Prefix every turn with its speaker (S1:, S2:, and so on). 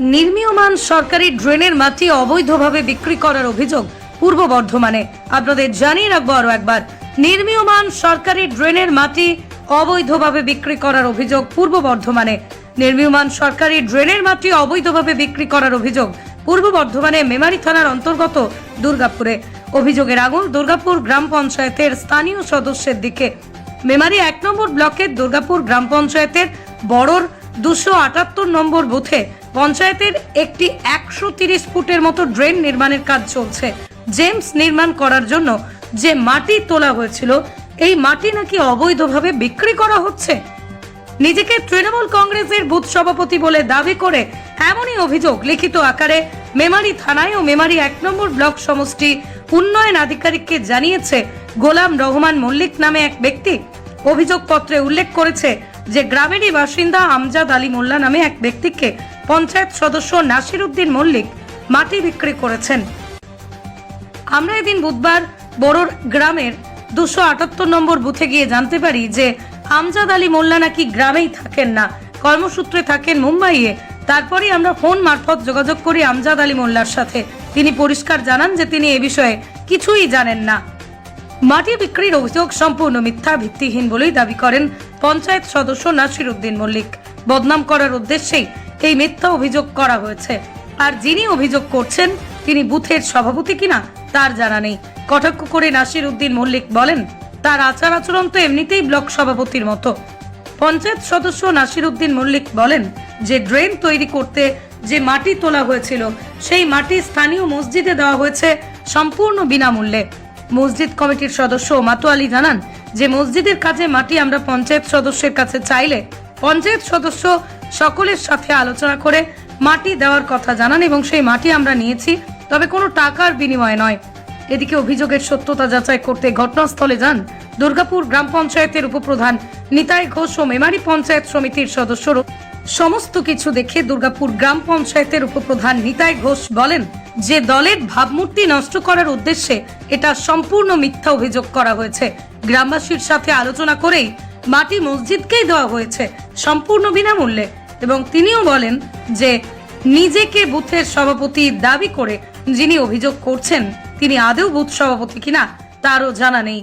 S1: নির্মীয়মান সরকারি ড্রেনের মাটি অবৈধভাবে বিক্রি করার অভিযোগ পূর্ব বর্ধমানে। আপনাদের জানিয়ে রাখবো আরো একবার, নির্মীয়মান সরকারি ড্রেনের মাটি অবৈধভাবে বিক্রি করার অভিযোগ পূর্ব বর্ধমানে। নির্মীয়মান সরকারি ড্রেনের মাটি অবৈধভাবে বিক্রি করার অভিযোগ পূর্ব বর্ধমানে মেমারি থানার অন্তর্গত দুর্গাপুরে। অভিযোগের আঙুল দুর্গাপুর গ্রাম পঞ্চায়েতের স্থানীয় সদস্যের দিকে। মেমারি 1 নম্বর ব্লকের দুর্গাপুর গ্রাম পঞ্চায়েতের বড়র 278 নম্বর বুথে পঞ্চায়েতের একটি 130 ফুটের মতো ড্রেন নির্মাণের কাজ চলছে। জেমস নির্মাণ করার জন্য যে মাটি তোলা হয়েছিল, এই মাটি নাকি অবৈধভাবে বিক্রি করা হচ্ছে। নিজেকে তৃণমূল কংগ্রেসের বুথ সভাপতি বলে দাবি করে এমনই অভিযোগ লিখিত আকারে মেমারি থানায় ও মেমারি 1 নম্বর ব্লক সমষ্টি উন্নয়ন আধিকারিককে জানিয়েছে গোলাম রহমান মল্লিক নামে এক ব্যক্তি। অভিযোগপত্রে উল্লেখ করেছে যে গ্রামেরই বাসিন্দা আমজাদ আলী মোল্লা নামে এক ব্যক্তিকে পঞ্চায়েত সদস্য নাসির উদ্দিন মল্লিক মাটি বিক্রি করেছেন। আমরা এদিন বুধবার বড়র গ্রামের 278 নম্বর বুথে গিয়ে জানতে পারি যে আমজাদ আলী মোল্লা নাকি গ্রামেই থাকেন না, কর্মসূত্রে থাকেন মুম্বাইয়ে। তারপরে আমরা ফোন মারফত যোগাযোগ করি আমজাদ আলী মোল্লার সাথে। তিনি পরিষ্কার জানান যে তিনি এ বিষয়ে কিছুই জানেন না। মাটি বিক্রির অভিযোগ সম্পূর্ণ মিথ্যা, ভিত্তিহীন বলেই দাবি করেন পঞ্চায়েত সদস্য নাসির উদ্দিন মল্লিক। বদনাম করার উদ্দেশ্যেই এই মিথ্যা অভিযোগ করা হয়েছে। আর যিনি অভিযোগ করছেন তিনি বুথের সভাপতি কিনা তার জানা নেই। কটাক্ষ করে নাসির উদ্দিন মল্লিক বলেন, তার আচার আচরণ তো এমনিতেই ব্লক সভাপতির মতো। পঞ্চায়েত সদস্য নাসির উদ্দিন মল্লিক বলেন যে ড্রেন তৈরি করতে যে মাটি তোলা হয়েছিল, সেই মাটি স্থানীয় মসজিদে দেওয়া হয়েছে সম্পূর্ণ বিনামূল্যে। মসজিদ কমিটির সদস্য মাতোয়ালি জানান যে মসজিদের কাজে মাটি আমরা পঞ্চায়েত সদস্যের কাছে চাইলে পঞ্চায়েত সদস্য সকলের সাথে আলোচনা করে মাটি দেওয়ার কথা জানান এবং সেই মাটি আমরা নিয়েছি, তবে কোনো টাকার বিনিময়ে নয়। এদিকে অভিযোগের সত্যতা যাচাই করতে ঘটনাস্থলে যান দুর্গাপুর গ্রাম পঞ্চায়েতের উপপ্রধান নিতাই ঘোষ ও মেমারি পঞ্চায়েত সমিতির সদস্যরা। সমস্ত কিছু দেখে দুর্গাপুর গ্রাম পঞ্চায়েতের উপপ্রধান নিতাই ঘোষ বলেন যে দলের ভাবমূর্তি নষ্ট করার উদ্দেশ্যে এটা সম্পূর্ণ মিথ্যা অভিযোগ করা হয়েছে। গ্রামবাসীর সাথে আলোচনা করেই মাটি মসজিদকেই দেওয়া হয়েছে সম্পূর্ণ বিনামূল্যে। এবং তিনিও বলেন যে নিজেকে বুথের সভাপতি দাবি করে যিনি অভিযোগ করছেন তিনি আদৌ বুথ সভাপতি কিনা তারও জানা নেই।